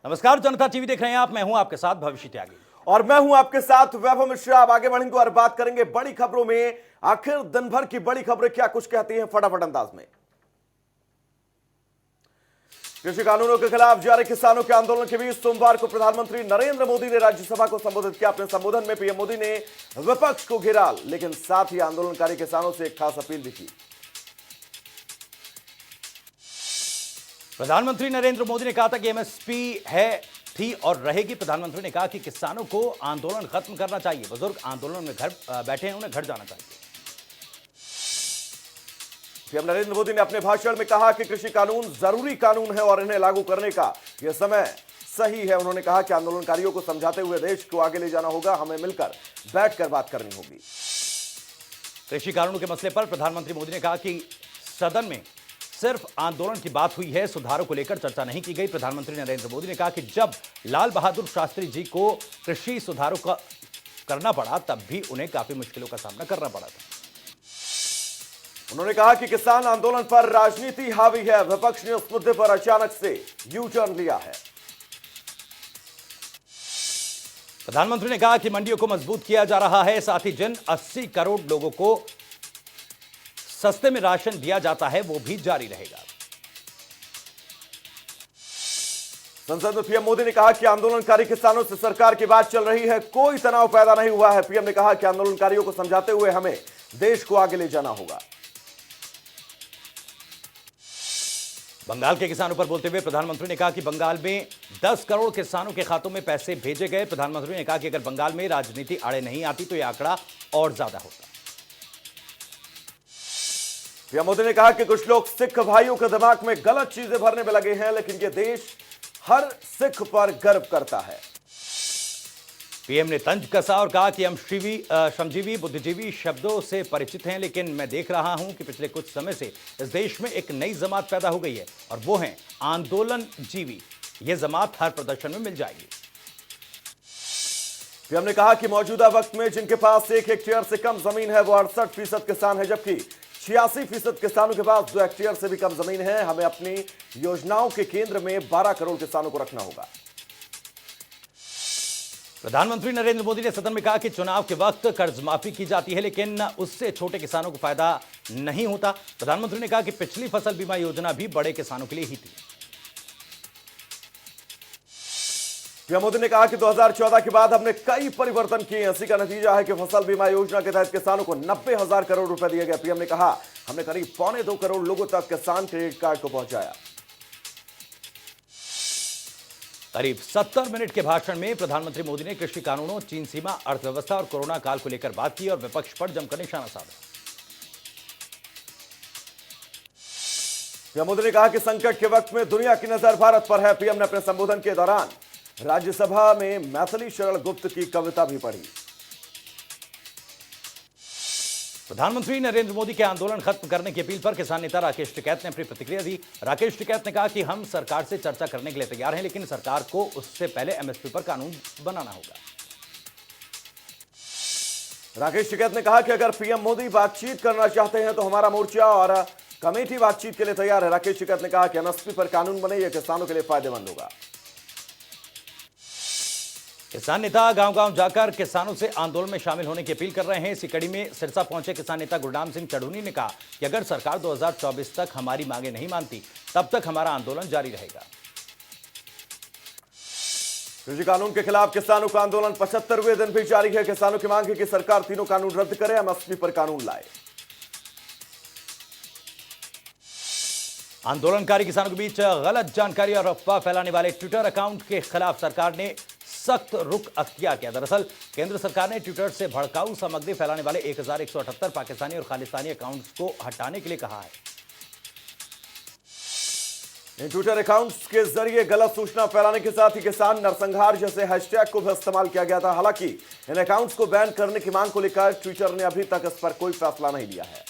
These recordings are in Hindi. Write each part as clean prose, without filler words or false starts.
नमस्कार, जनता टीवी देख रहे हैं आप। मैं हूं आपके साथ भविष्य त्यागी और मैं हूं आपके साथ वैभव मिश्रा। अब आगे बढ़ेंगे और बात करेंगे बड़ी खबरों में। आखिर दिन भर की बड़ी खबरें क्या कुछ कहती हैं, फटाफट अंदाज में। कृषि कानूनों के खिलाफ जारी किसानों के आंदोलन के बीच सोमवार को प्रधानमंत्री नरेंद्र मोदी ने राज्यसभा को संबोधित किया। अपने संबोधन में पीएम मोदी ने विपक्ष को घेरा, लेकिन साथ ही आंदोलनकारी किसानों से एक खास अपील भी की। प्रधानमंत्री नरेंद्र मोदी ने कहा था कि एमएसपी है, थी और रहेगी। प्रधानमंत्री ने कहा कि किसानों को आंदोलन खत्म करना चाहिए। बुजुर्ग आंदोलन में घर बैठे हैं, उन्हें घर जाना चाहिए। पीएम नरेंद्र मोदी ने अपने भाषण में कहा कि कृषि कानून जरूरी कानून है और इन्हें लागू करने का यह समय सही है। उन्होंने कहा कि आंदोलनकारियों को समझाते हुए देश को आगे ले जाना होगा। हमें मिलकर बैठकर बात करनी होगी। कृषि कानूनों के मसले पर प्रधानमंत्री मोदी ने कहा कि सदन में सिर्फ आंदोलन की बात हुई है, सुधारों को लेकर चर्चा नहीं की गई। प्रधानमंत्री नरेंद्र मोदी ने कहा कि जब लाल बहादुर शास्त्री जी को कृषि सुधारों का करना पड़ा, तब भी उन्हें काफी मुश्किलों का सामना करना पड़ा था। उन्होंने कहा कि किसान आंदोलन पर राजनीति हावी है। विपक्ष ने उस मुद्दे पर अचानक से यू टर्न लिया है। प्रधानमंत्री ने कहा कि मंडियों को मजबूत किया जा रहा है, साथ ही जिन 80 करोड़ लोगों को सस्ते में राशन दिया जाता है वो भी जारी रहेगा। संसद में पीएम मोदी ने कहा कि आंदोलनकारी किसानों से सरकार की बात चल रही है, कोई तनाव पैदा नहीं हुआ है। पीएम ने कहा कि आंदोलनकारियों को समझाते हुए हमें देश को आगे ले जाना होगा। बंगाल के किसानों पर बोलते हुए प्रधानमंत्री ने कहा कि बंगाल में 10 करोड़ किसानों के खातों में पैसे भेजे गए। प्रधानमंत्री ने कहा कि अगर बंगाल में राजनीति आड़े नहीं आती तो यह आंकड़ा और ज्यादा होता। पीएम मोदी ने कहा कि कुछ लोग सिख भाइयों के दिमाग में गलत चीजें भरने में लगे हैं, लेकिन यह देश हर सिख पर गर्व करता है। पीएम ने तंज कसा और कहा कि हम श्रमजीवी बुद्धिजीवी शब्दों से परिचित हैं, लेकिन मैं देख रहा हूं कि पिछले कुछ समय से इस देश में एक नई जमात पैदा हो गई है और वो है आंदोलन जीवी। यह जमात हर प्रदर्शन में मिल जाएगी। पीएम ने कहा कि मौजूदा वक्त में जिनके पास 1 हेक्टेयर से कम जमीन है वो 68% किसान है, जबकि 86% किसानों के पास 2 हेक्टेयर से भी कम जमीन है। हमें अपनी योजनाओं के केंद्र में 12 करोड़ किसानों को रखना होगा। प्रधानमंत्री नरेंद्र मोदी ने सदन में कहा कि चुनाव के वक्त कर्ज माफी की जाती है, लेकिन उससे छोटे किसानों को फायदा नहीं होता। प्रधानमंत्री ने कहा कि पिछली फसल बीमा योजना भी बड़े किसानों के लिए ही थी। पीएम मोदी ने कहा कि 2014 के बाद हमने कई परिवर्तन किए। इसी का नतीजा है कि फसल बीमा योजना के तहत किसानों को 90,000 करोड़ रुपए दिए गए। पीएम ने कहा हमने करीब 2.25 करोड़ लोगों तक किसान क्रेडिट कार्ड को पहुंचाया। करीब 70 मिनट के भाषण में प्रधानमंत्री मोदी ने कृषि कानूनों, चीन सीमा, अर्थव्यवस्था और कोरोना काल को लेकर बात की और विपक्ष पर जमकर निशाना साधा। पीएम मोदी ने कहा कि संकट के वक्त में दुनिया की नजर भारत पर है। पीएम ने अपने संबोधन के दौरान राज्यसभा में मैथिली शरण गुप्त की कविता भी पढ़ी। प्रधानमंत्री नरेंद्र मोदी के आंदोलन खत्म करने की अपील पर किसान नेता राकेश टिकैत ने अपनी प्रतिक्रिया दी। राकेश टिकैत ने कहा कि हम सरकार से चर्चा करने के लिए तैयार हैं, लेकिन सरकार को उससे पहले एमएसपी पर कानून बनाना होगा। राकेश टिकैत ने कहा कि अगर पीएम मोदी बातचीत करना चाहते हैं तो हमारा मोर्चा और कमेटी बातचीत के लिए तैयार है। राकेश टिकैत ने कहा कि एमएसपी पर कानून बने, यह किसानों के लिए फायदेमंद होगा। किसान नेता गांव-गांव जाकर किसानों से आंदोलन में शामिल होने की अपील कर रहे हैं। इसी कड़ी में सिरसा पहुंचे किसान नेता गुरनाम सिंह चढ़ूनी ने कहा कि अगर सरकार 2024 तक हमारी मांगे नहीं मानती, तब तक हमारा आंदोलन जारी रहेगा। कृषि कानून के खिलाफ किसानों का आंदोलन 75वें दिन भी जारी है। किसानों की मांग है कि सरकार तीनों कानून रद्द करे, एमएसपी पर कानून लाए। आंदोलनकारी किसानों के बीच गलत जानकारी और अफवाह फैलाने वाले ट्विटर अकाउंट के खिलाफ सरकार ने सख्त रुख अख्तियार किया। दरअसल केंद्र सरकार ने ट्विटर से भड़काऊ सामग्री फैलाने वाले 1178 पाकिस्तानी और खालिस्तानी अकाउंट्स को हटाने के लिए कहा है। इन ट्विटर अकाउंट्स के जरिए गलत सूचना फैलाने के साथ ही किसान नरसंहार जैसे हैशटैग को भी इस्तेमाल किया गया था। हालांकि इन अकाउंट्स को बैन करने की मांग को लेकर ट्विटर ने अभी तक इस पर कोई फैसला नहीं लिया है।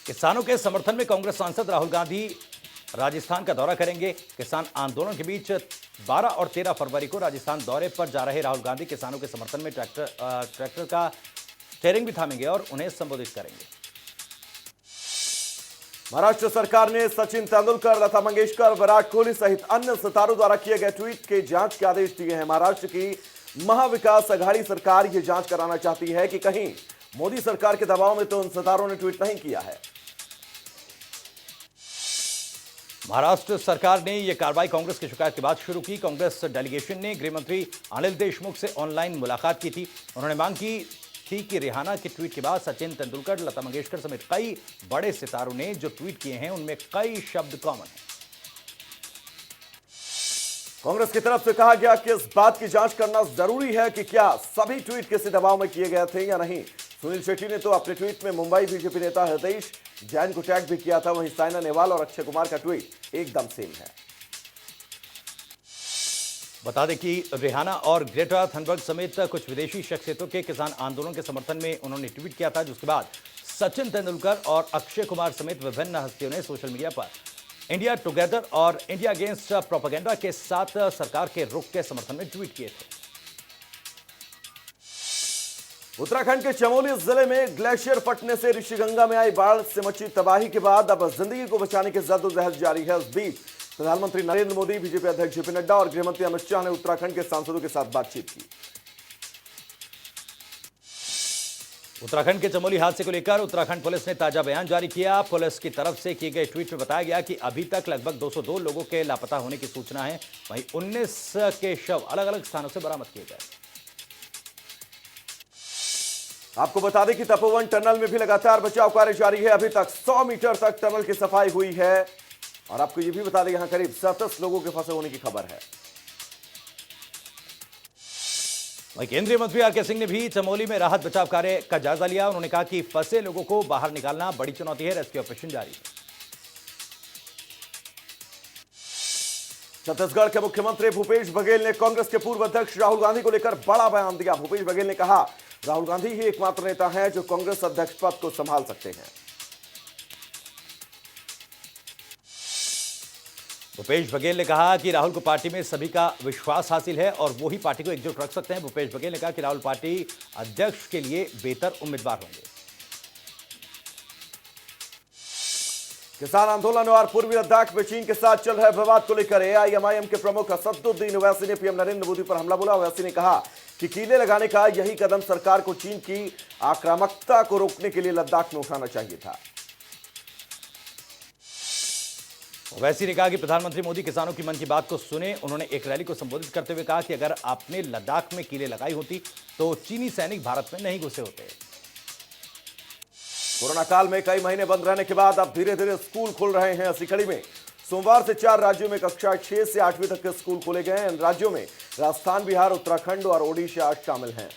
किसानों के समर्थन में कांग्रेस सांसद राहुल गांधी राजस्थान का दौरा करेंगे। किसान आंदोलन के बीच 12 और 13 फरवरी को राजस्थान दौरे पर जा रहे राहुल गांधी किसानों के समर्थन में ट्रैक्टर का स्टीयरिंग भी थामेंगे और उन्हें संबोधित करेंगे। महाराष्ट्र सरकार ने सचिन तेंदुलकर, लता मंगेशकर, विराट कोहली सहित अन्य सितारों द्वारा किए गए ट्वीट के जांच के आदेश दिए हैं। महाराष्ट्र की महाविकास अघाड़ी सरकार यह जांच कराना चाहती है कि कहीं मोदी सरकार के दबाव में तो उन सितारों ने ट्वीट नहीं किया है। महाराष्ट्र सरकार ने यह कार्रवाई कांग्रेस की शिकायत के बाद शुरू की। कांग्रेस डेलीगेशन ने गृह मंत्री अनिल देशमुख से ऑनलाइन मुलाकात की थी। उन्होंने मांग की थी कि रिहाना के ट्वीट के बाद सचिन तेंदुलकर, लता मंगेशकर समेत कई बड़े सितारों ने जो ट्वीट किए हैं उनमें कई शब्द कॉमन हैं। कांग्रेस की तरफ से कहा गया कि इस बात की जांच करना जरूरी है कि क्या सभी ट्वीट किसी दबाव में किए गए थे या नहीं। सुनील शेट्टी ने तो अपने ट्वीट में मुंबई बीजेपी नेता हृदय जैन को टैग भी किया था। वहीं साइना नेहवाल और अक्षय कुमार का ट्वीट एकदम सेम है। बता दें कि रिहाना और ग्रेटा थनबर्ग समेत कुछ विदेशी शख्सियतों के किसान आंदोलन के समर्थन में उन्होंने ट्वीट किया था, जिसके बाद सचिन तेंदुलकर और अक्षय कुमार समेत विभिन्न हस्तियों ने सोशल मीडिया पर इंडिया टुगेदर और इंडिया अगेंस्ट प्रोपेगेंडा के साथ सरकार के रुख के समर्थन में ट्वीट किए थे। उत्तराखंड के चमोली जिले में ग्लेशियर फटने से ऋषिगंगा में आई बाढ़ से मची तबाही के बाद अब जिंदगी को बचाने की जद्दोजहद जारी है। इस बीच प्रधानमंत्री नरेंद्र मोदी, बीजेपी अध्यक्ष जेपी नड्डा और गृहमंत्री अमित शाह ने उत्तराखंड के सांसदों के साथ बातचीत की। उत्तराखंड के चमोली हादसे को लेकर उत्तराखंड पुलिस ने ताजा बयान जारी किया। पुलिस की तरफ से किए गए ट्वीट में बताया गया कि अभी तक लगभग 202 लोगों के लापता होने की सूचना है। वहीं 19 के शव अलग अलग स्थानों से बरामद किए गए। आपको बता दें कि तपोवन टनल में भी लगातार बचाव कार्य जारी है। अभी तक 100 मीटर तक टनल की सफाई हुई है और आपको यह भी बता दें यहां करीब 27 लोगों के फंसे होने की खबर है। वहीं केंद्रीय मंत्री आर के सिंह ने भी चमोली में राहत बचाव कार्य का जायजा लिया। उन्होंने कहा कि फंसे लोगों को बाहर निकालना बड़ी चुनौती है। रेस्क्यू ऑपरेशन जारी है। छत्तीसगढ़ के मुख्यमंत्री भूपेश बघेल ने कांग्रेस के पूर्व अध्यक्ष राहुल गांधी को लेकर बड़ा बयान दिया। भूपेश बघेल ने कहा, राहुल गांधी ही एकमात्र नेता हैं जो कांग्रेस अध्यक्ष पद को संभाल सकते हैं। भूपेश बघेल ने कहा कि राहुल को पार्टी में सभी का विश्वास हासिल है और वो ही पार्टी को एकजुट रख सकते हैं। भूपेश बघेल ने कहा कि राहुल पार्टी अध्यक्ष के लिए बेहतर उम्मीदवार होंगे। किसान आंदोलन और पूर्वी लद्दाख में चीन के साथ चल रहे विवाद को लेकर एआईएमआईएम के प्रमुख असदुद्दीन ओवैसी ने पीएम नरेंद्र मोदी पर हमला बोला। ओवैसी ने कहा कि कीले लगाने का यही कदम सरकार को चीन की आक्रामकता को रोकने के लिए लद्दाख में उठाना चाहिए था। ओवैसी ने कहा कि प्रधानमंत्री मोदी किसानों की मन की बात को सुने। उन्होंने एक रैली को संबोधित करते हुए कहा कि अगर आपने लद्दाख में कीले लगाई होती तो चीनी सैनिक भारत में नहीं घुसे होते। कोरोना काल में कई महीने बंद रहने के बाद अब धीरे धीरे स्कूल खुल रहे हैं। इसी कड़ी में सोमवार से 4 राज्यों में कक्षा 6 से 8वीं तक के स्कूल खोले गए हैं। इन राज्यों में राजस्थान, बिहार, उत्तराखंड और ओडिशा शामिल हैं।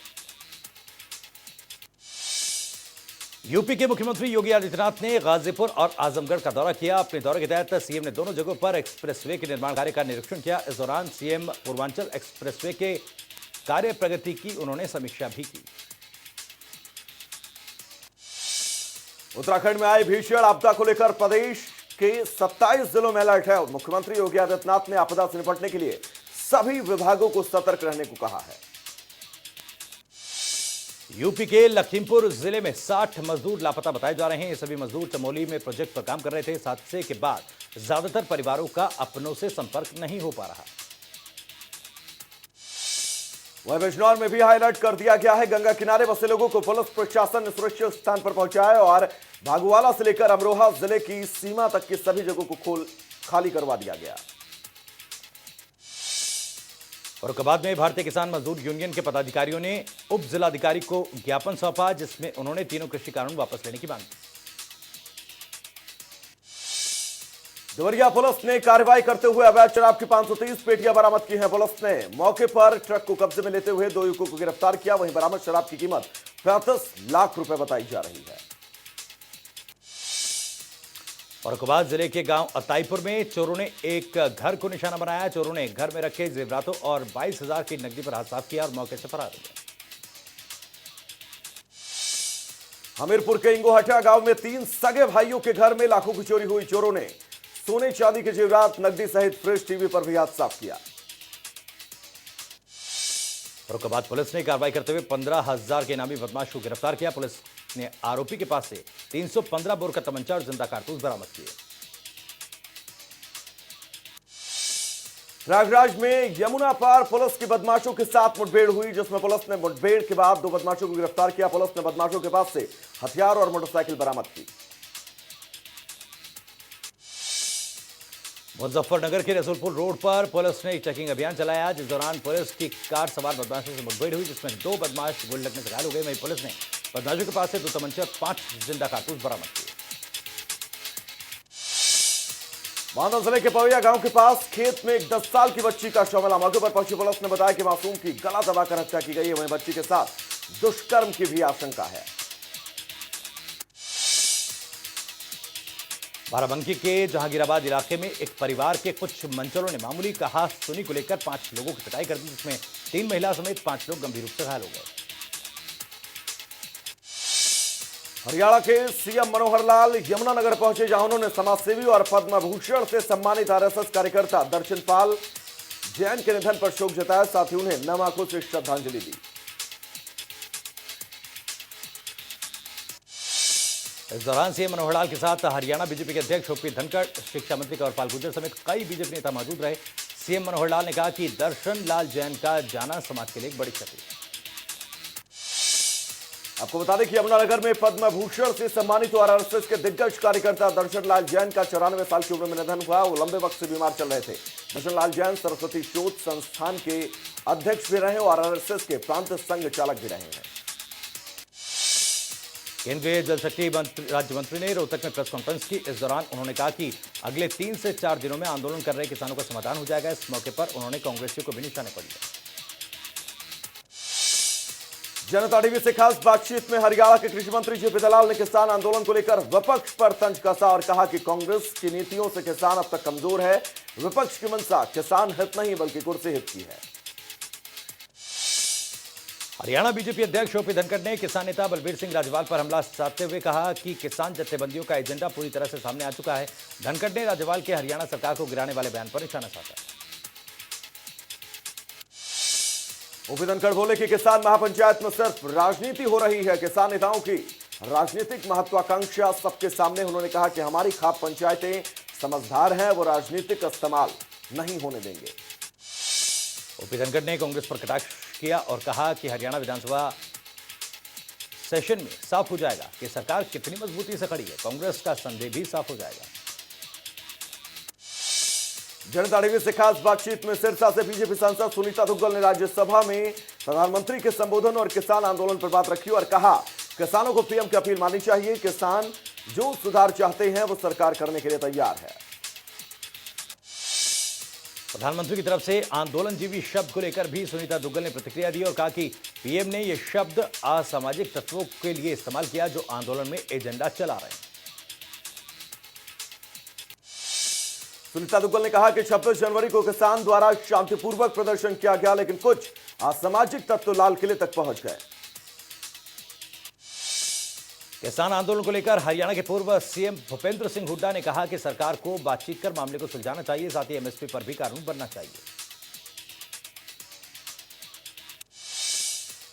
यूपी के मुख्यमंत्री योगी आदित्यनाथ ने गाजीपुर और आजमगढ़ का दौरा किया। अपने दौरे के तहत सीएम ने दोनों जगहों पर एक्सप्रेसवे के निर्माण कार्य का निरीक्षण किया। इस दौरान सीएम पूर्वांचल एक्सप्रेसवे के कार्य प्रगति की उन्होंने समीक्षा भी की। उत्तराखंड में आई भीषण आपदा को लेकर प्रदेश के 27 जिलों में अलर्ट है। मुख्यमंत्री योगी आदित्यनाथ ने आपदा से निपटने के लिए सभी विभागों को सतर्क रहने को कहा है। यूपी के लखीमपुर जिले में 60 मजदूर लापता बताए जा रहे हैं। ये सभी मजदूर चमोली में प्रोजेक्ट पर काम कर रहे थे। इस हादसे के बाद ज्यादातर परिवारों का अपनों से संपर्क नहीं हो पा रहा। वहीं बिजनौर में भी हाई अलर्ट कर दिया गया है। गंगा किनारे बसे लोगों को पुलिस प्रशासन ने सुरक्षित स्थान पर पहुंचाया और भागुवाला से लेकर अमरोहा जिले की सीमा तक की सभी जगहों को खाली करवा दिया गया। फर्रुखाबाद में भारतीय किसान मजदूर यूनियन के पदाधिकारियों ने उप जिलाधिकारी को ज्ञापन सौंपा, जिसमें उन्होंने तीनों कृषि कानून वापस लेने की मांग की। देवरिया पुलिस ने कार्रवाई करते हुए अवैध शराब की 530 पेटियां बरामद की हैं। पुलिस ने मौके पर ट्रक को कब्जे में लेते हुए 2 युवकों को गिरफ्तार किया। वहीं बरामद शराब की कीमत 35 लाख रुपए बताई जा रही है। फर्रुखाबाद जिले के गांव अताईपुर में चोरों ने एक घर को निशाना बनाया। चोरों ने घर में रखे जेवरातों और 22,000 की नकदी पर हाथ साफ किया और मौके से फरार हो गए। हमीरपुर के इंगोहटा गांव में 3 सगे भाइयों के घर में लाखों की चोरी हुई। चोरों ने सोने चांदी के जेवरात, नकदी सहित फ्रिज, टीवी पर भी हाथ साफ किया। फर्रुखाबाद पुलिस ने कार्रवाई करते हुए 15,000 के इनामी बदमाश को गिरफ्तार किया। पुलिस ने आरोपी के पास से 315 बोर का तमंचा और जिंदा कारतूस बरामद किए। प्रयागराज में यमुना पार पुलिस की बदमाशों के साथ मुठभेड़ हुई, जिसमें पुलिस ने मुठभेड़ के बाद 2 बदमाशों को गिरफ्तार किया। पुलिस ने बदमाशों के पास से हथियार और मोटरसाइकिल बरामद की। मुजफ्फरनगर के रसूलपुर रोड पर पुलिस ने चेकिंग अभियान चलाया, जिस दौरान पुलिस की कार सवार बदमाशों से मुठभेड़ हुई, जिसमें 2 बदमाश गोली लगने से घायल हो गए। वहीं पुलिस ने बदमाशों के पास से 2 तमंचे और 5 जिंदा कारतूस बरामद किए। बांदा जिले के पवैया गांव के पास खेत में एक 10 साल की बच्ची का शव मिला। मौके पर पहुंची पुलिस ने बताया कि मासूम की गला दबाकर हत्या की गई है। वहीं बच्ची के साथ दुष्कर्म की भी आशंका है। बाराबंकी के जहांगीराबाद इलाके में एक परिवार के कुछ मंचलों ने मामूली कहा सुनी को लेकर 5 लोगों की पिटाई कर दी, जिसमें 3 महिला समेत 5 लोग गंभीर रूप से घायल हो गए। हरियाणा के सीएम मनोहर लाल यमुनानगर पहुंचे, जहां उन्होंने समाजसेवी और पद्म भूषण से सम्मानित आरएसएस कार्यकर्ता दर्शनपाल जैन के निधन पर शोक जताया। साथ ही उन्हें नम आंखों से श्रद्धांजलि दी। इस दौरान सीएम मनोहर लाल के साथ हरियाणा बीजेपी के अध्यक्ष ओपी धनखड़, शिक्षा मंत्री कंवरपाल गुर्जर समेत कई बीजेपी नेता मौजूद रहे। सीएम मनोहर लाल ने कहा कि दर्शन लाल जैन का जाना समाज के लिए एक बड़ी क्षति है। आपको बता दें कि यमुनानगर में पद्म भूषण से सम्मानित और आरएसएस के दिग्गज कार्यकर्ता दर्शन लाल जैन का 94 साल की उम्र में निधन हुआ। वो लंबे वक्त से बीमार चल रहे थे। दर्शन लाल जैन सरस्वती शोध संस्थान के अध्यक्ष भी रहे और आरएसएस के प्रांत संघ चालक भी रहे हैं। केंद्रीय जल शक्ति राज्य मंत्री ने रोहतक में प्रेस कॉन्फ्रेंस की। इस दौरान उन्होंने कहा कि अगले 3 से 4 दिनों में आंदोलन कर रहे किसानों का समाधान हो जाएगा। इस मौके पर उन्होंने कांग्रेसियों को भी निशाने पर लिया। जनता टीवी से खास बातचीत में हरियाणा के कृषि मंत्री जेपी दलाल ने किसान आंदोलन को लेकर विपक्ष पर तंज कसा और कहा कि कांग्रेस की नीतियों से किसान अब तक कमजोर है। विपक्ष की मंशा किसान हित नहीं बल्कि कुर्सी हित की है। हरियाणा बीजेपी अध्यक्ष ओपी धनखड़ ने किसान नेता बलबीर सिंह राजवाल पर हमला साधते हुए कहा कि किसान जत्थेबंदियों का एजेंडा पूरी तरह से सामने आ चुका है। धनखड़ ने राजवाल के हरियाणा सरकार को गिराने वाले बयान पर निशाना साधा। ओपी धनखड़ बोले कि किसान महापंचायत में सिर्फ राजनीति हो रही है। किसान नेताओं की राजनीतिक महत्वाकांक्षा सबके सामने। उन्होंने कहा कि हमारी खाप पंचायतें समझदार हैं, वो राजनीतिक इस्तेमाल नहीं होने देंगे। ओपी धनखड़ ने कांग्रेस पर कटाक्ष किया और कहा कि हरियाणा विधानसभा सेशन में साफ हो जाएगा कि सरकार कितनी मजबूती से खड़ी है। कांग्रेस का संदेह भी साफ हो जाएगा। जनता टीवी से खास बातचीत में सिरसा से बीजेपी सांसद सुनीता दुग्गल ने राज्यसभा में प्रधानमंत्री के संबोधन और किसान आंदोलन पर बात रखी और कहा किसानों को पीएम की अपील माननी चाहिए। किसान जो सुधार चाहते हैं वो सरकार करने के लिए तैयार है। प्रधानमंत्री की तरफ से आंदोलनजीवी शब्द को लेकर भी सुनीता दुग्गल ने प्रतिक्रिया दी और कहा कि पीएम ने यह शब्द असामाजिक तत्वों के लिए इस्तेमाल किया जो आंदोलन में एजेंडा चला रहे हैं। सुनीता दुग्गल ने कहा कि 26 जनवरी को किसान द्वारा शांतिपूर्वक प्रदर्शन किया गया, लेकिन कुछ असामाजिक तत्व लाल किले तक पहुंच गए। किसान आंदोलन को लेकर हरियाणा के पूर्व सीएम भूपेंद्र सिंह हुड्डा ने कहा कि सरकार को बातचीत कर मामले को सुलझाना चाहिए, साथ ही एमएसपी पर भी कानून बनना चाहिए।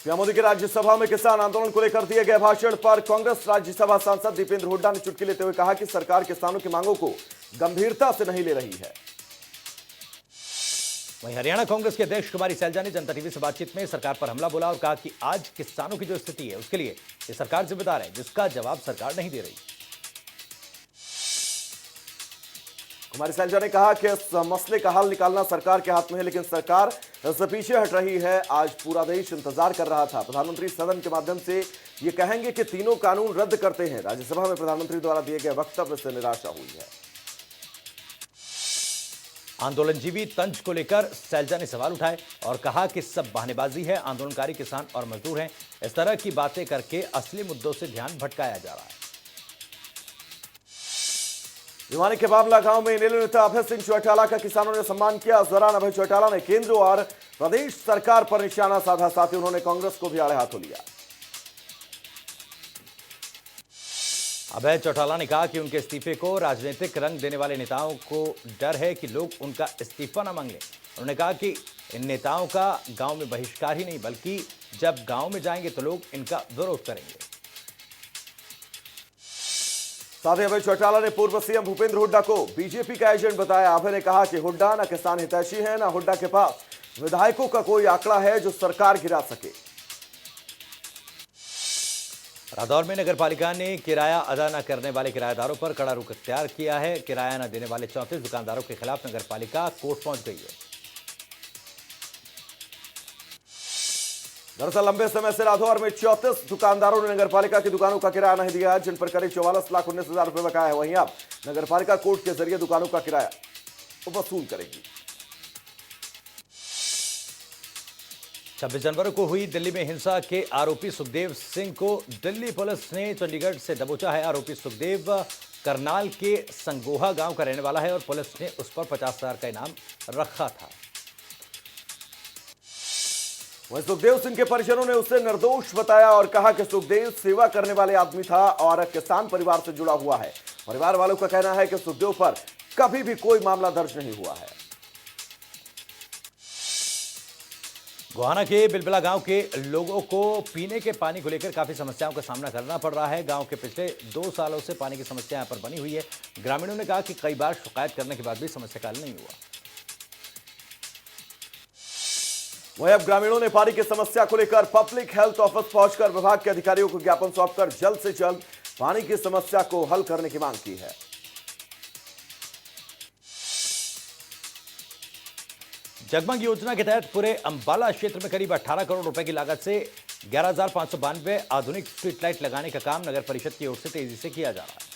पीएम मोदी के राज्यसभा में किसान आंदोलन को लेकर दिए गए भाषण पर कांग्रेस राज्यसभा सांसद दीपेंद्र हुड्डा ने चुटकी लेते हुए कहा कि सरकार किसानों की मांगों को गंभीरता से नहीं ले रही है। वहीं हरियाणा कांग्रेस के अध्यक्ष कुमारी सैलजा ने जनता टीवी से बातचीत में सरकार पर हमला बोला और कहा कि आज किसानों की जो स्थिति है उसके लिए ये सरकार जिम्मेदार है, जिसका जवाब सरकार नहीं दे रही। कुमारी सैलजा ने कहा कि इस मसले का हल निकालना सरकार के हाथ में है, लेकिन सरकार इससे पीछे हट रही है। आज पूरा देश इंतजार कर रहा था। प्रधानमंत्री सदन के माध्यम से ये कहेंगे कि तीनों कानून रद्द करते हैं। राज्यसभा में प्रधानमंत्री द्वारा दिए गए वक्तव्य से निराशा हुई है। आंदोलनजीवी तंज को लेकर सैलजा ने सवाल उठाए और कहा कि सब बहानेबाजी है, आंदोलनकारी किसान और मजदूर हैं। इस तरह की बातें करके असली मुद्दों से ध्यान भटकाया जा रहा है। भिवानी के बाबला गांव में इनेलो नेता अभय सिंह चौटाला का किसानों ने सम्मान किया। इस दौरान अभय चौटाला ने केंद्र और प्रदेश सरकार पर निशाना साधा, साथ ही उन्होंने कांग्रेस को भी आड़े हाथों लिया। अभय चौटाला ने कहा कि उनके इस्तीफे को राजनीतिक रंग देने वाले नेताओं को डर है कि लोग उनका इस्तीफा न मांग लें। उन्होंने कहा कि इन नेताओं का गांव में बहिष्कार ही नहीं, बल्कि जब गांव में जाएंगे तो लोग इनका विरोध करेंगे। साथ ही अभय चौटाला ने पूर्व सीएम भूपेंद्र हुड्डा को बीजेपी का एजेंट बताया। अभय ने कहा कि हुड्डा न किसान हितैषी है, न हुड्डा के पास विधायकों का कोई आंकड़ा है जो सरकार गिरा सके। रादौर में नगरपालिका ने किराया अदा न करने वाले किराएदारों पर कड़ा रुख इख्तियार किया है। किराया न देने वाले 34 दुकानदारों के खिलाफ नगरपालिका कोर्ट पहुंच गई है। दरअसल लंबे समय से रादौर में 34 दुकानदारों ने नगरपालिका की दुकानों का किराया नहीं दिया, जिन पर करीब 44,19,000 रुपए बकाया है। वहीं अब नगरपालिका कोर्ट के जरिए दुकानों का किराया वसूल करेगी। 26 जनवरी को हुई दिल्ली में हिंसा के आरोपी सुखदेव सिंह को दिल्ली पुलिस ने चंडीगढ़ से दबोचा है। आरोपी सुखदेव करनाल के संगोहा गांव का रहने वाला है और पुलिस ने उस पर 50,000 का इनाम रखा था। वहीं सुखदेव सिंह के परिजनों ने उसे निर्दोष बताया और कहा कि सुखदेव सेवा करने वाले आदमी था और किसान परिवार से जुड़ा हुआ है। परिवार वालों का कहना है कि सुखदेव पर कभी भी कोई मामला दर्ज नहीं हुआ है। गोहाना के बिलबिला गांव के लोगों को पीने के पानी को लेकर काफी समस्याओं का सामना करना पड़ रहा है। गांव के पिछले 2 सालों से पानी की समस्या यहां पर बनी हुई है। ग्रामीणों ने कहा कि कई बार शिकायत करने के बाद भी समस्या का हल नहीं हुआ। वहीं अब ग्रामीणों ने पानी की समस्या को लेकर पब्लिक हेल्थ ऑफिस पहुंचकर विभाग के अधिकारियों को ज्ञापन सौंपकर जल्द से जल्द पानी की समस्या को हल करने की मांग की है। जगमग योजना के तहत पूरे अंबाला क्षेत्र में करीब 18 करोड़ रुपए की लागत से 11,592 आधुनिक स्ट्रीट लाइट लगाने का काम नगर परिषद की ओर से तेजी से किया जा रहा है।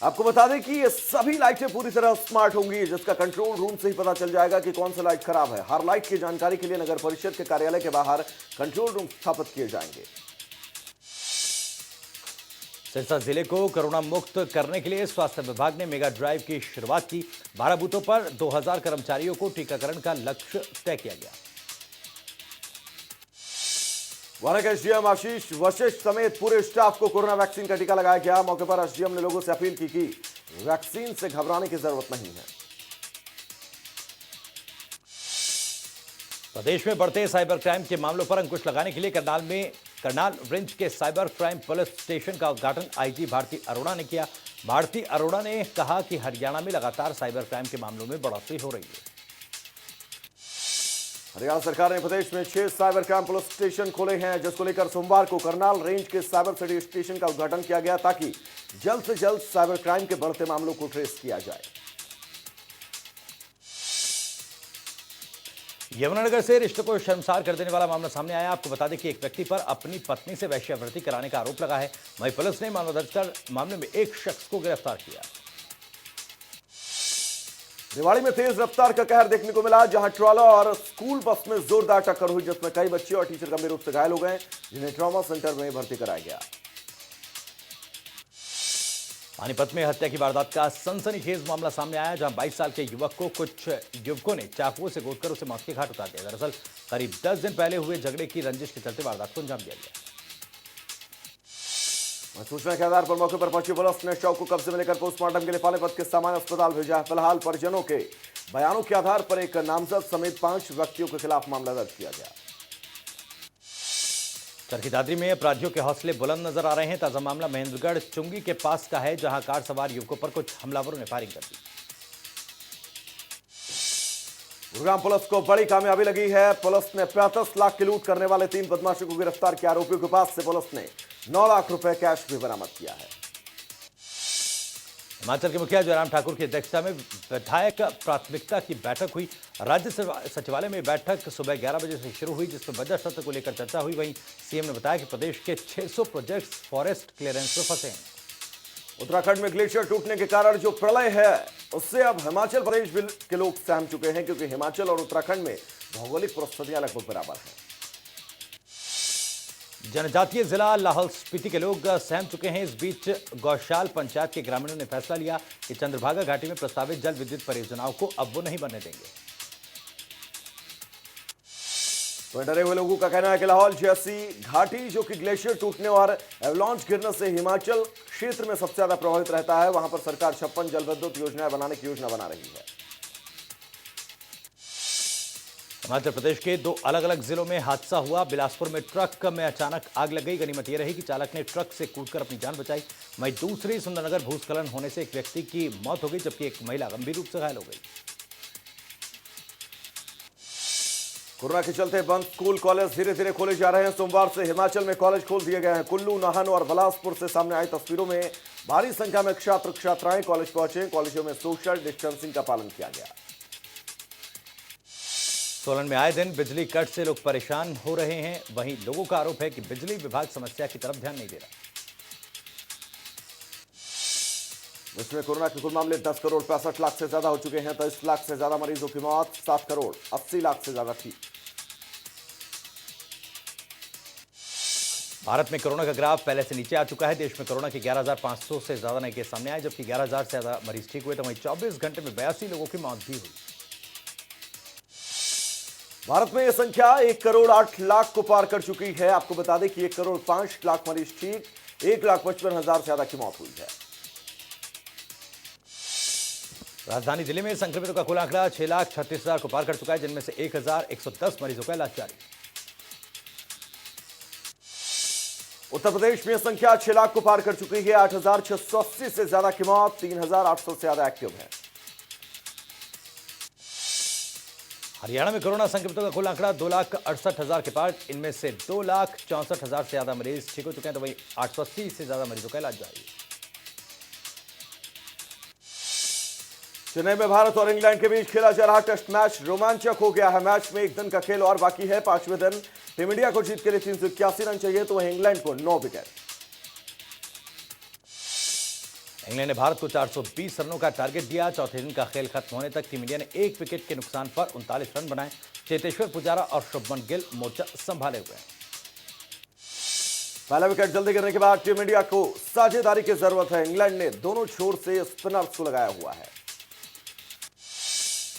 आपको बता दें कि ये सभी लाइटें पूरी तरह स्मार्ट होंगी, जिसका कंट्रोल रूम से ही पता चल जाएगा कि कौन सा लाइट खराब है। हर लाइट की जानकारी के लिए नगर परिषद के कार्यालय के बाहर कंट्रोल रूम स्थापित किए जाएंगे। सिरसा जिले को कोरोना मुक्त करने के लिए स्वास्थ्य विभाग ने मेगा ड्राइव की शुरुआत की। 12 बूथों पर 2000 कर्मचारियों को टीकाकरण का लक्ष्य तय किया गया। वहां के एसडीएम आशीष वशिष्ठ समेत पूरे स्टाफ को कोरोना वैक्सीन का टीका लगाया गया। मौके पर एसडीएम ने लोगों से अपील की कि वैक्सीन से घबराने की जरूरत नहीं है। प्रदेश में बढ़ते साइबर क्राइम के मामलों पर अंकुश लगाने के लिए करनाल रेंज के साइबर क्राइम पुलिस स्टेशन का उद्घाटन आईजी भारती अरोड़ा ने किया। भारती अरोड़ा ने कहा कि हरियाणा में लगातार साइबर क्राइम के मामलों में बढ़ोतरी हो रही है। हरियाणा सरकार ने प्रदेश में 6 साइबर क्राइम पुलिस स्टेशन खोले हैं, जिसको लेकर सोमवार को करनाल रेंज के साइबर सिटी स्टेशन का उद्घाटन किया गया ताकि जल्द से जल्द साइबर क्राइम के बढ़ते मामलों को ट्रेस किया जाए। यमुनानगर से रिश्ते को शर्मसार कर देने वाला मामला सामने आया। आपको बता दें कि एक व्यक्ति पर अपनी पत्नी से वेश्यावृत्ति कराने का आरोप लगा है। वहीं पुलिस ने मामला दर्ज कर मामले में एक शख्स को गिरफ्तार किया। रेवाड़ी में तेज रफ्तार का कहर देखने को मिला, जहां ट्रॉला और स्कूल बस में जोरदार टक्कर हुई, जिसमें कई बच्चे और टीचर गंभीर रूप से घायल हो गए, जिन्हें ट्रॉमा सेंटर में भर्ती कराया गया। पानीपत में हत्या की वारदात का सनसनीखेज मामला सामने आया, जहां 22 साल के युवक को कुछ युवकों ने चाकुओं से गोदकर उसे मौत के घाट उतार दिया। दरअसल करीब 10 दिन पहले हुए झगड़े की रंजिश के चलते वारदात को अंजाम दिया गया। सूचना के आधार पर मौके पर पहुंची पुलिस ने शव को कब्जे में लेकर पोस्टमार्टम के लिए पानीपत के सामान्य अस्पताल भेजा है। फिलहाल परिजनों के बयानों के आधार पर एक नामजद समेत 5 व्यक्तियों के खिलाफ मामला दर्ज किया गया। चरखी दादरी में अपराधियों के हौसले बुलंद नजर आ रहे हैं। ताजा मामला महेंद्रगढ़ चुंगी के पास का है, जहां कार सवार युवकों पर कुछ हमलावरों ने फायरिंग कर दी। गुरुग्राम पुलिस को बड़ी कामयाबी लगी है। पुलिस ने 35 लाख की लूट करने वाले 3 बदमाशों को गिरफ्तार किया। आरोपियों के पास से पुलिस ने 9 लाख रुपए कैश भी बरामद किया है। हिमाचल के मुखिया जयराम ठाकुर की अध्यक्षता में विधायक प्राथमिकता की बैठक हुई। राज्य सचिवालय में बैठक सुबह 11 बजे से शुरू हुई, जिसमें बजट सत्र को लेकर चर्चा हुई। वहीं सीएम ने बताया कि प्रदेश के 600 प्रोजेक्ट्स फॉरेस्ट क्लियरेंस में फंसे हैं। उत्तराखंड में ग्लेशियर टूटने के कारण जो प्रलय है, उससे अब हिमाचल प्रदेश के लोग सहम चुके हैं, क्योंकि हिमाचल और उत्तराखंड में भौगोलिक परिस्थितियां लगभग बराबर हैं। जनजातीय जिला लाहौल स्पीति के लोग सहम चुके हैं। इस बीच गौशाल पंचायत के ग्रामीणों ने फैसला लिया कि चंद्रभागा घाटी में प्रस्तावित जल विद्युत परियोजनाओं को अब वो नहीं बनने देंगे। तो डरे हुए लोगों का कहना है कि लाहौल जैसी घाटी, जो कि ग्लेशियर टूटने और एवलांच गिरने से हिमाचल क्षेत्र में सबसे ज्यादा प्रभावित रहता है, वहां पर सरकार 56 जल विद्युत योजनाएं बनाने की योजना बना रही है। हिमाचल प्रदेश के दो अलग अलग जिलों में हादसा हुआ। बिलासपुर में ट्रक में अचानक आग लग गई। गनीमत यह रही कि चालक ने ट्रक से कूदकर अपनी जान बचाई। वहीं दूसरी सुंदरनगर भूस्खलन होने से एक व्यक्ति की मौत हो गई, जबकि एक महिला गंभीर रूप से घायल हो गई। कोरोना के चलते बंद स्कूल कॉलेज धीरे धीरे खोले जा रहे हैं। सोमवार से हिमाचल में कॉलेज खोल दिए गए हैं। कुल्लू, नाहन और बिलासपुर से सामने आई तस्वीरों में भारी संख्या में छात्र छात्राएं कॉलेज पहुंचे। कॉलेजों में सोशल डिस्टेंसिंग का पालन किया गया। सोलन में आए दिन बिजली कट से लोग परेशान हो रहे हैं। वहीं लोगों का आरोप है कि बिजली विभाग समस्या की तरफ ध्यान नहीं दे रहा। विश्व में कोरोना के कुल मामले 10 करोड़ 65 लाख से ज्यादा हो चुके हैं। 23 लाख से ज्यादा मरीजों की मौत, 7 करोड़ 80 लाख से ज्यादा ठीक। भारत में कोरोना का ग्राफ पहले से नीचे आ चुका है। देश में कोरोना के 11,500 से ज्यादा नए केस सामने आए, जबकि 11,000 से ज्यादा मरीज ठीक हुए। तो वहीं 24 घंटे में 82 लोगों की मौत भी हुई। भारत में यह संख्या 1 करोड़ 8 लाख को पार कर चुकी है। आपको बता दें कि 1 करोड़ 5 लाख मरीज ठीक, 1,55,000 से ज्यादा की मौत हुई है। राजधानी जिले में संक्रमितों का कुल आंकड़ा 6,36,000 को पार कर चुका है, जिनमें से 1,110 मरीजों का इलाज जारी। उत्तर प्रदेश में यह संख्या 6 लाख को पार कर चुकी है। 8,680 से ज्यादा की मौत, 3,800 से ज्यादा एक्टिव है। हरियाणा में कोरोना संक्रमितों का कुल आंकड़ा 2,68,000 के पार। इनमें से 2,64,000 से ज्यादा मरीज ठीक हो चुके हैं। तो वहीं 880 से ज्यादा मरीजों का इलाज जारी है। चेन्नई में भारत और इंग्लैंड के बीच खेला जा रहा टेस्ट मैच रोमांचक हो गया है। मैच में एक दिन का खेल और बाकी है। 5वें दिन टीम इंडिया को जीत के लिए 381 रन चाहिए, तो वहीं इंग्लैंड को 9 विकेट। इंग्लैंड ने भारत को 420 रनों का टारगेट दिया। चौथे दिन का खेल खत्म होने तक टीम इंडिया ने 1 विकेट के नुकसान पर 39 रन बनाए। चेतेश्वर पुजारा और शुभमन गिल मोर्चा संभाले हुए हैं। पहला विकेट जल्दी गिरने के बाद टीम इंडिया को साझेदारी की जरूरत है। इंग्लैंड ने दोनों छोर से स्पिनर्स को लगाया हुआ है।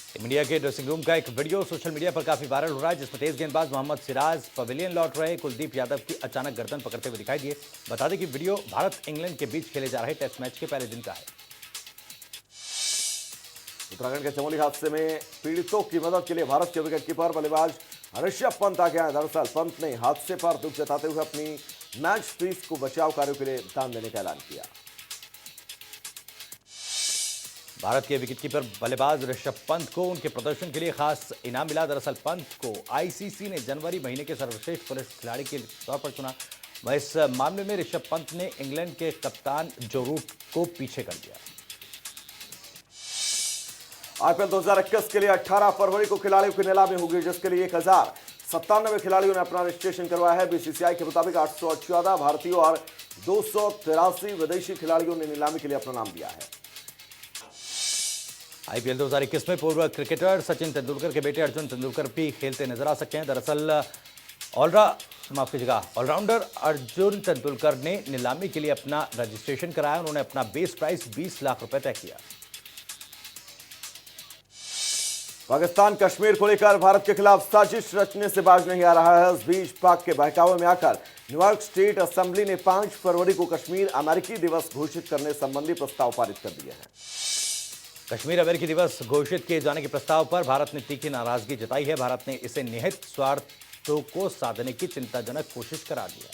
टीम इंडिया के ड्रेसिंग रूम का एक वीडियो सोशल मीडिया पर काफी वायरल हो रहा है, जिसमें तेज गेंदबाज मोहम्मद सिराज पवेलियन लौट रहे कुलदीप यादव की अचानक गर्दन पकड़ते हुए दिखाई दिए। बता दें कि वीडियो भारत इंग्लैंड के बीच खेले जा रहे टेस्ट मैच के पहले दिन का है। उत्तराखंड के चमोली हादसे में पीड़ितों की मदद के लिए भारत के विकेटकीपर बल्लेबाज ऋषभ पंत आ गया है। दरअसल पंत ने हादसे पर दुख जताते हुए अपनी मैच फीस को बचाव कार्यों के लिए दान देने का ऐलान किया। भारत के विकेटकीपर बल्लेबाज ऋषभ पंत को उनके प्रदर्शन के लिए खास इनाम मिला। दरअसल पंत को आईसीसी ने जनवरी महीने के सर्वश्रेष्ठ पुरुष खिलाड़ी के तौर पर चुना। वह इस मामले में ऋषभ पंत ने इंग्लैंड के कप्तान जो रूट को पीछे कर दिया। आईपीएल 2021 के लिए 18 फरवरी को खिलाड़ियों की नीलामी होगी, जिसके लिए 1,097 खिलाड़ियों ने अपना रजिस्ट्रेशन करवाया है। बीसीसीआई के मुताबिक 814 भारतीयों और 283 विदेशी खिलाड़ियों ने नीलामी के लिए अपना नाम दिया है। आईपीएल 2021 में पूर्व क्रिकेटर सचिन तेंदुलकर के बेटे अर्जुन तेंदुलकर भी खेलते नजर आ सकते हैं। दरअसल ऑलराउंडर अर्जुन तेंदुलकर ने नीलामी के लिए अपना रजिस्ट्रेशन कराया। उन्होंने अपना बेस प्राइस 20 लाख रुपए तय किया। पाकिस्तान कश्मीर को लेकर भारत के खिलाफ साजिश रचने से बाज नहीं आ रहा है। इस बीच पाक के बहकावे में आकर न्यूयॉर्क स्टेट असेंबली ने 5 फरवरी को कश्मीर अमेरिकी दिवस घोषित करने संबंधी प्रस्ताव पारित कर दिए हैं। कश्मीर अमेरिकी दिवस घोषित किए जाने के प्रस्ताव पर भारत ने तीखी नाराजगी जताई है। भारत ने इसे निहित स्वार्थों को साधने की चिंताजनक कोशिश करार दिया।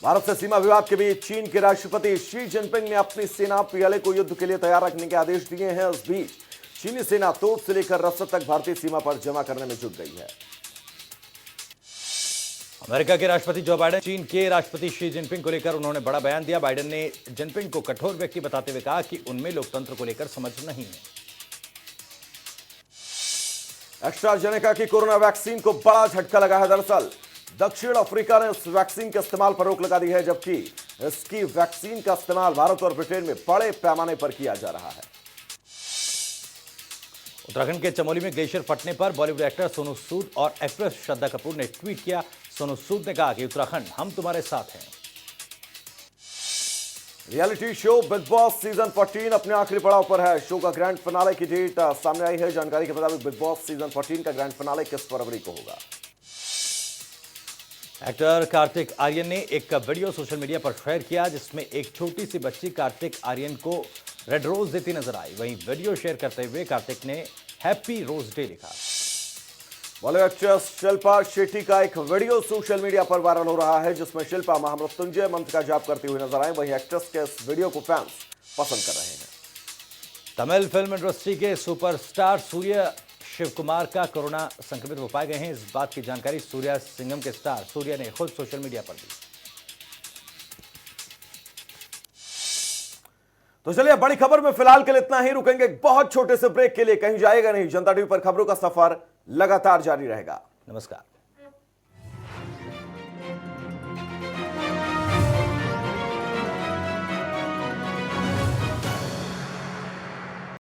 भारत से सीमा विवाद के बीच चीन के राष्ट्रपति शी जिनपिंग ने अपनी सेना पीएलए को युद्ध के लिए तैयार रखने के आदेश दिए हैं। इस बीच चीनी सेना तोप से लेकर रसद तक भारतीय सीमा पर जमा करने में जुट गई है। अमेरिका के राष्ट्रपति जो बाइडेन चीन के राष्ट्रपति शी जिनपिंग को लेकर उन्होंने बड़ा बयान दिया। बाइडेन ने जिनपिंग को कठोर व्यक्ति बताते हुए कहा कि उनमें लोकतंत्र को लेकर समझ नहीं है। एस्ट्राजेनेका की कोरोना वैक्सीन को बड़ा झटका लगा है। दरअसल दक्षिण अफ्रीका ने इस वैक्सीन के इस्तेमाल पर रोक लगा दी है, जबकि इसकी वैक्सीन का इस्तेमाल भारत और ब्रिटेन में बड़े पैमाने पर किया जा रहा है। उत्तराखंड के चमोली में ग्लेशियर फटने पर बॉलीवुड एक्टर सोनू सूद और एक्ट्रेस श्रद्धा कपूर ने ट्वीट किया। सोनू सूद ने कहा कि उत्तराखंड हम तुम्हारे साथ हैं। Reality show big boss season 14 अपने आखिरी पड़ाव पर है। शो का ग्रैंड फिनाले की डेट सामने आई है। जानकारी के मुताबिक बिग बॉस सीजन 14 का ग्रैंड फिनाले 21 फरवरी को होगा। एक्टर कार्तिक आर्यन ने एक वीडियो सोशल मीडिया पर शेयर किया, जिसमें एक छोटी सी बच्ची कार्तिक आर्यन को रेड रोज देती नजर आई। वहीं वीडियो शेयर करते हुए कार्तिक ने हैप्पी रोज डे लिखा। बॉलीवुड एक्ट्रेस शिल्पा शेट्टी का एक वीडियो सोशल मीडिया पर वायरल हो रहा है, जिसमें शिल्पा महामृत्युंजय मंत्र का जाप करती हुई नजर आए। वहीं एक्ट्रेस के इस वीडियो को फैंस पसंद कर रहे हैं। तमिल फिल्म इंडस्ट्री के सुपरस्टार सूर्य शिव कुमार का कोरोना संक्रमित हो पाए गए हैं। इस बात की जानकारी सूर्या सिंघम के स्टार सूर्या ने खुद सोशल मीडिया पर दी। तो चलिए, बड़ी खबर में फिलहाल के लिए इतना ही। रुकेंगे एक बहुत छोटे से ब्रेक के लिए, कहीं जाएगा नहीं। जनता टीवी पर खबरों का सफर लगातार जारी रहेगा। नमस्कार।